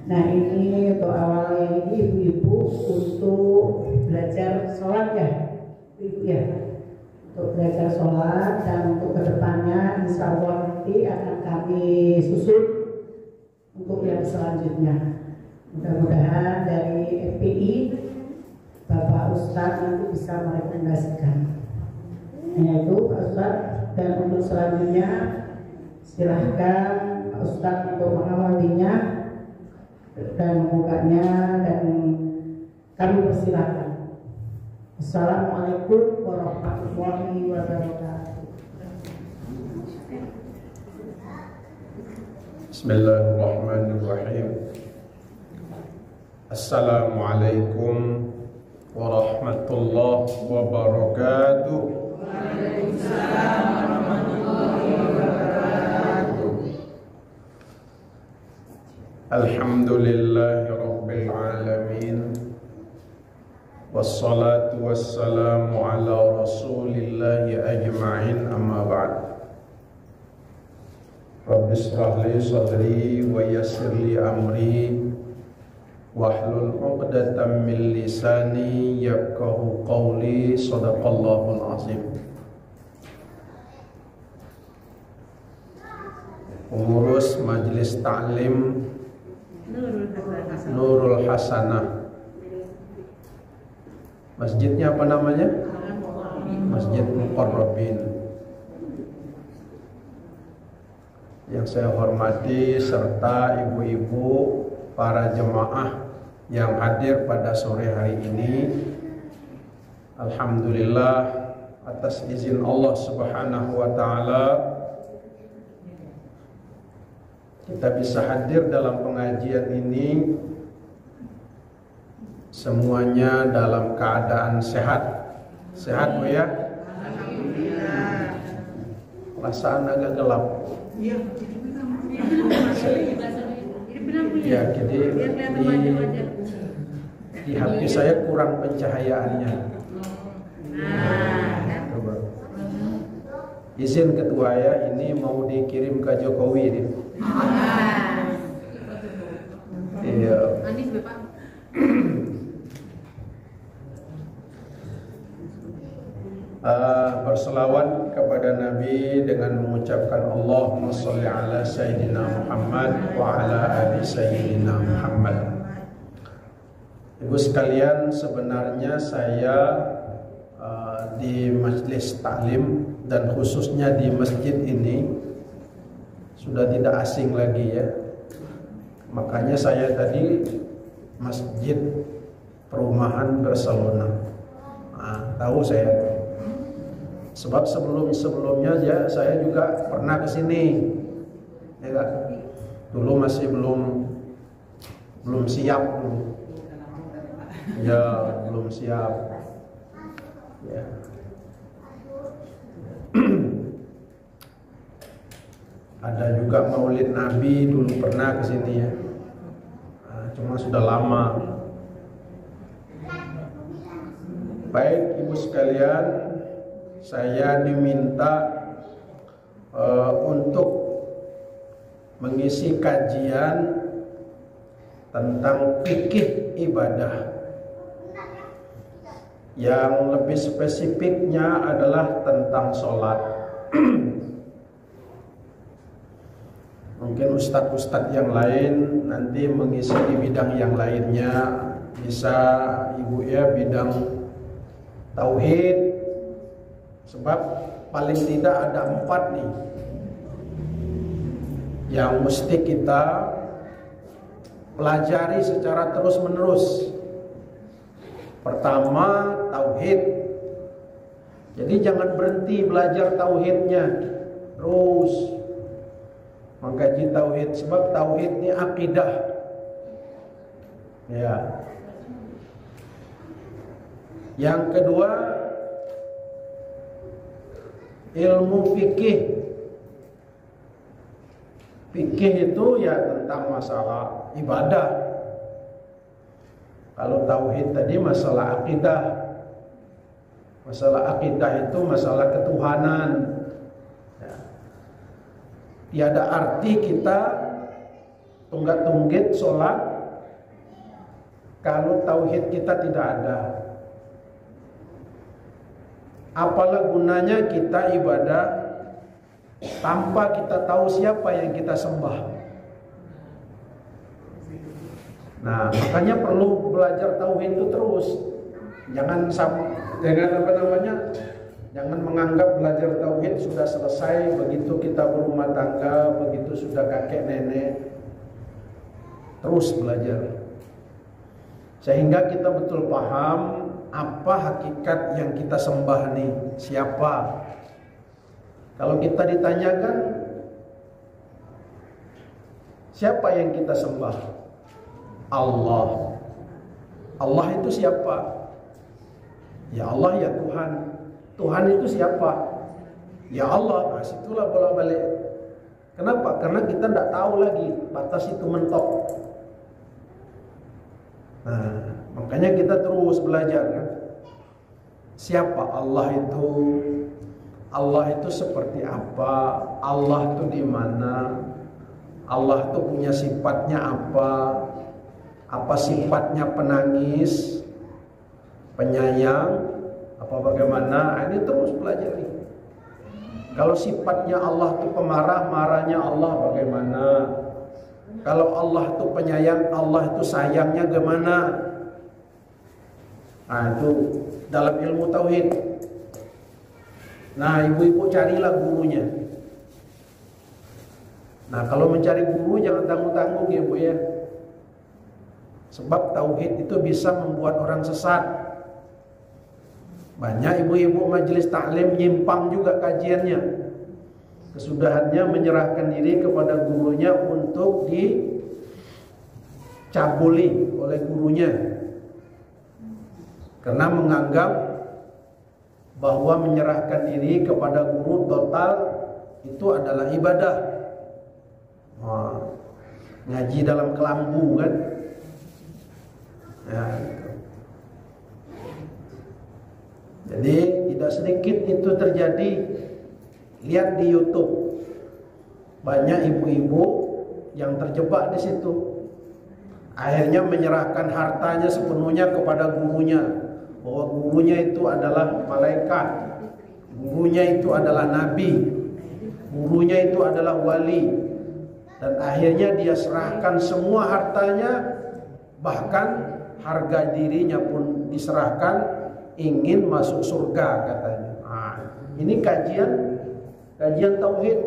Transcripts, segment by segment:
Nah ini untuk awalnya ini ibu-ibu untuk belajar sholat ya, ibu ya, untuk belajar sholat dan untuk kedepannya insya Allah nanti akan kami susun untuk yang selanjutnya. Mudah-mudahan dari FPI Bapak Ustadz nanti bisa merekomendasikan. Yaitu Pak Ustadz, dan untuk selanjutnya silahkan Pak Ustadz untuk mengawalinya dan membukanya, dan kami persilakan. Assalamualaikum warahmatullahi wabarakatuh. Bismillahirrahmanirrahim. Assalamualaikum warahmatullahi wabarakatuh. Waalaikumsalam warahmatullahi wabarakatuh. Alhamdulillahi rabbil alamin. Wassalatu wassalamu ala rasulillahi ajma'in, amma ba'd. Rabbi shrah li sadri wa yassir li amri wahlul 'uqdatam min lisani yafqahu qawli. Shadaqallahul azim. Pengurus Majelis Ta'lim Nurul Hasanah. Masjidnya apa namanya? Masjid Muqarrabin. Yang saya hormati serta ibu-ibu para jemaah yang hadir pada sore hari ini. Alhamdulillah atas izin Allah Subhanahu wa taala kita bisa hadir dalam pengajian ini, semuanya dalam keadaan sehat. Sehat Bu ya? Alhamdulillah. Perasaan agak gelap. Iya. Ya, jadi di hati saya kurang pencahayaannya. Coba. Izin ketua ya, ini mau dikirim ke Jokowi nih. Iya. Berselawat kepada Nabi dengan mengucapkan Allahumma sholli ala Sayyidina Muhammad wa ala ali Sayyidina Muhammad. Ibu sekalian, sebenarnya saya di Majelis Taklim dan khususnya di masjid ini sudah tidak asing lagi ya. Makanya saya tadi Masjid Perumahan Barcelona. Tahu saya tuh. Sebab sebelumnya ya saya juga pernah ke sini. Ya kan? Dulu masih belum siap dulu. Ya, belum siap. Ya. Ada juga Maulid Nabi dulu pernah ke sini ya. Cuma sudah lama. Baik ibu sekalian, saya diminta untuk mengisi kajian tentang fikih ibadah. Yang lebih spesifiknya adalah tentang sholat. Mungkin ustadz-ustadz yang lain nanti mengisi di bidang yang lainnya. Bisa ibu ya bidang tauhid. Sebab paling tidak ada 4 nih yang mesti kita pelajari secara terus menerus. Pertama, tauhid. Jadi jangan berhenti belajar tauhidnya terus. mengkaji tauhid, sebab tauhid ini akidah. Ya. Yang kedua, ilmu fikih. Fikih itu ya tentang masalah ibadah. Kalau tauhid tadi masalah akidah. Masalah akidah itu masalah ketuhanan. Ya. Tiada arti kita tunggak-tunggit sholat kalau tauhid kita tidak ada. Apalah gunanya kita ibadah tanpa kita tahu siapa yang kita sembah. Nah, makanya perlu belajar tauhid itu terus. Jangan jangan menganggap belajar tauhid sudah selesai begitu kita berumah tangga, begitu sudah kakek nenek. Terus belajar. Sehingga kita betul paham apa hakikat yang kita sembah nih, siapa. Kalau kita ditanyakan siapa yang kita sembah? Allah. Allah itu siapa? Ya Allah, ya Tuhan. Tuhan itu siapa? Ya Allah. Nah, situlah bolak-balik. Kenapa? Karena kita tidak tahu lagi, batas itu mentok. Nah, makanya kita terus belajar kan. Siapa Allah itu? Allah itu seperti apa? Allah itu di mana? Allah itu punya sifatnya apa? Apa sifatnya penangis, penyayang, apa bagaimana? Ini terus pelajari. Kalau sifatnya Allah itu pemarah, marahnya Allah bagaimana? Kalau Allah itu penyayang, Allah itu sayangnya bagaimana? Nah, itu dalam ilmu tauhid. Nah, ibu-ibu carilah gurunya. Nah, kalau mencari guru jangan tanggung-tanggung ya Bu ya. Sebab tauhid itu bisa membuat orang sesat. Banyak ibu-ibu majelis taklim nyimpang juga kajiannya. Kesudahannya menyerahkan diri kepada gurunya untuk dicabuli oleh gurunya. Karena menganggap bahwa menyerahkan diri kepada guru total itu adalah ibadah. Ngaji dalam kelambu kan. Ya, gitu. Jadi tidak sedikit itu terjadi. Lihat di YouTube, banyak ibu-ibu yang terjebak di situ. Akhirnya menyerahkan hartanya sepenuhnya kepada gurunya, bahwa gurunya itu adalah malaikat, gurunya itu adalah nabi, gurunya itu adalah wali. Dan akhirnya dia serahkan semua hartanya, bahkan harga dirinya pun diserahkan, ingin masuk surga katanya. Nah, ini kajian tauhid.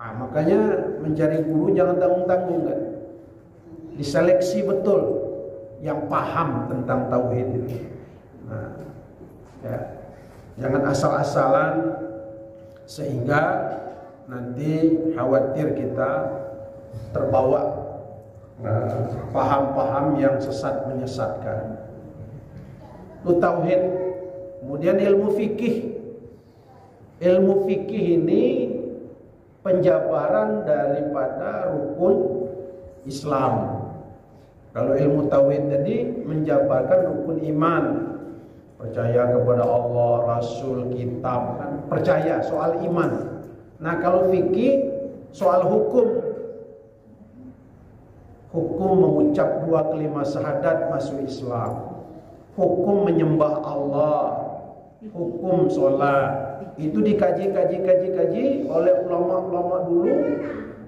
Nah, makanya mencari guru jangan tanggung-tanggung kan. Diseleksi betul yang paham tentang tauhid itu. Nah, ya, jangan asal-asalan sehingga nanti khawatir kita terbawa paham-paham yang sesat menyesatkan. Itu tauhid. Kemudian ilmu fikih. Ilmu fikih ini penjabaran daripada rukun Islam. Kalau ilmu tauhid tadi menjabarkan rukun iman, percaya kepada Allah, Rasul, kitab, kan? Percaya soal iman. Nah, kalau fikih soal hukum. Hukum mengucap 2 kalimat syahadat masuk Islam. Hukum menyembah Allah, hukum sholat. Itu dikaji oleh ulama-ulama dulu.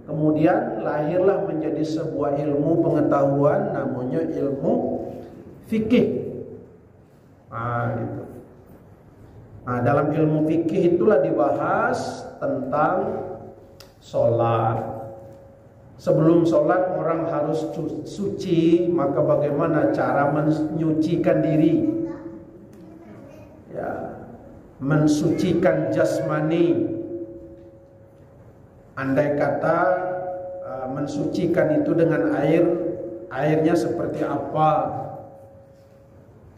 Kemudian lahirlah menjadi sebuah ilmu pengetahuan namanya ilmu fikih. Nah, gitu. Nah, dalam ilmu fikih itulah dibahas tentang sholat. Sebelum sholat orang harus suci, maka bagaimana cara menyucikan diri? Ya, mensucikan jasmani. andai kata mensucikan itu dengan air, airnya seperti apa?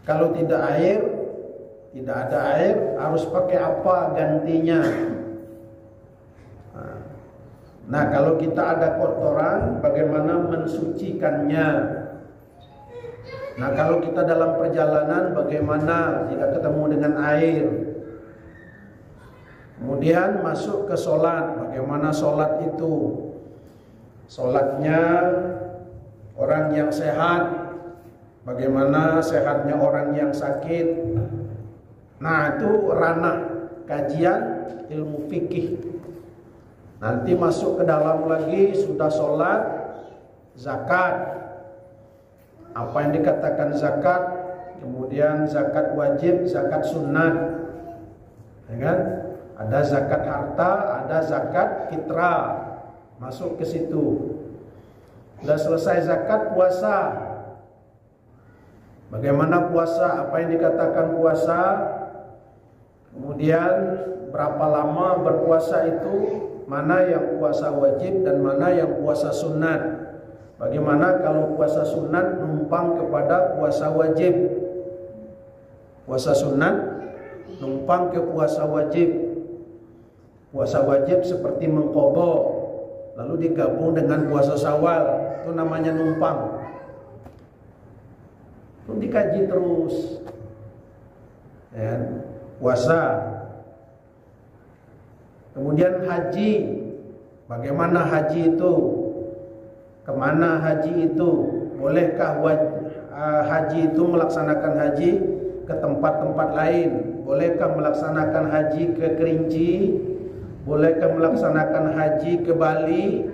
Kalau tidak ada air, harus pakai apa gantinya? Nah, kalau kita ada kotoran, bagaimana mensucikannya? Nah, kalau kita dalam perjalanan, bagaimana jika ketemu dengan air? Kemudian masuk ke sholat, bagaimana sholat itu? Sholatnya orang yang sehat, bagaimana sehatnya orang yang sakit? Nah, itu ranah kajian ilmu fikih. Nanti masuk ke dalam lagi, sudah sholat, zakat. Apa yang dikatakan zakat? Kemudian zakat wajib, zakat sunat, ya kan? Ada zakat harta, ada zakat fitrah. Masuk ke situ. Sudah selesai zakat, puasa. Bagaimana puasa? Apa yang dikatakan puasa? Kemudian berapa lama berpuasa itu? Mana yang puasa wajib dan mana yang puasa sunat? Bagaimana kalau puasa sunat numpang kepada puasa wajib? Puasa sunat numpang ke puasa wajib. Puasa wajib seperti mengqadha, lalu digabung dengan puasa Syawal, itu namanya numpang. Itu dikaji terus. Ya, puasa. Kemudian haji. Bagaimana haji itu? Kemana haji itu? Bolehkah haji itu melaksanakan haji ke tempat-tempat lain? Bolehkah melaksanakan haji ke Kerinci? Bolehkah melaksanakan haji ke Bali?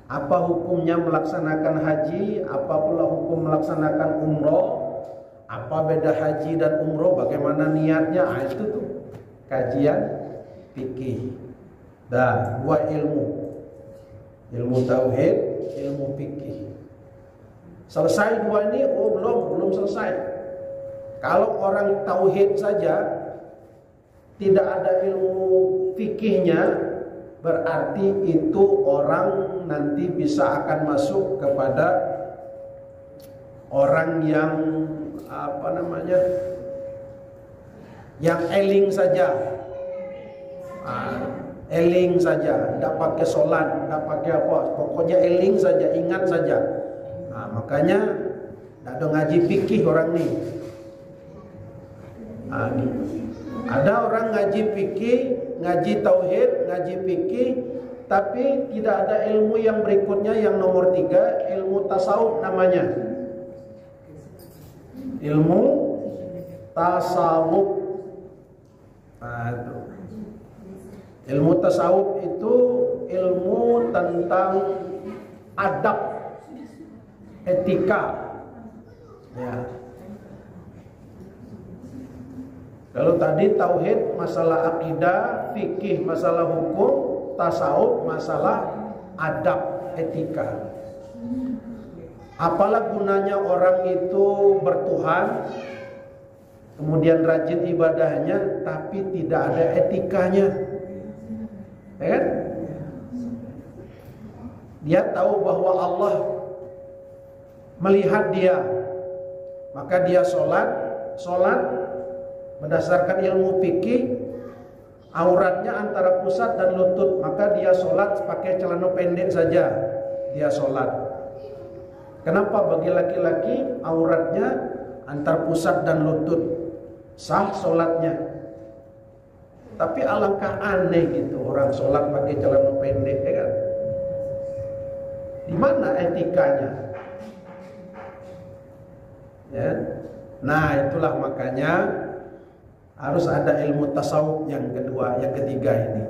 Apa hukumnya melaksanakan haji? Apa pula hukum melaksanakan umroh? Apa beda haji dan umroh? Bagaimana niatnya? Itu tuh kajian fikih. Dan dua ilmu tauhid, ilmu fikih. Selesai dua ini? Oh, belum selesai. Kalau orang tauhid saja tidak ada ilmu fikihnya, berarti itu orang nanti bisa akan masuk kepada orang yang yang eling saja. Eling saja, tidak pakai sholat, tidak pakai apa, pokoknya eling saja, ingat saja. Nah, makanya tidak ada ngaji fikih orang nih. Nah, gitu. Ada orang ngaji fikih, ngaji tauhid, ngaji fikih, tapi tidak ada ilmu yang berikutnya, yang nomor 3, ilmu tasawuf namanya. Ilmu tasawuf. Nah, itu. Ilmu tasawuf itu ilmu tentang adab, etika. Ya. Kalau tadi tauhid masalah akidah, fikih masalah hukum, tasawuf masalah adab, etika. Apalah gunanya orang itu bertuhan, kemudian rajin ibadahnya, tapi tidak ada etikanya. Ya kan? Dia tahu bahwa Allah melihat dia, maka dia sholat berdasarkan ilmu fikih, auratnya antara pusat dan lutut, maka dia sholat pakai celana pendek saja, dia sholat. Kenapa bagi laki-laki auratnya antar pusat dan lutut, sah sholatnya? Tapi alangkah aneh gitu orang sholat pakai celana pendek, ya kan? Di mana etikanya? Ya. Nah, itulah makanya harus ada ilmu tasawuf yang kedua, yang ketiga ini.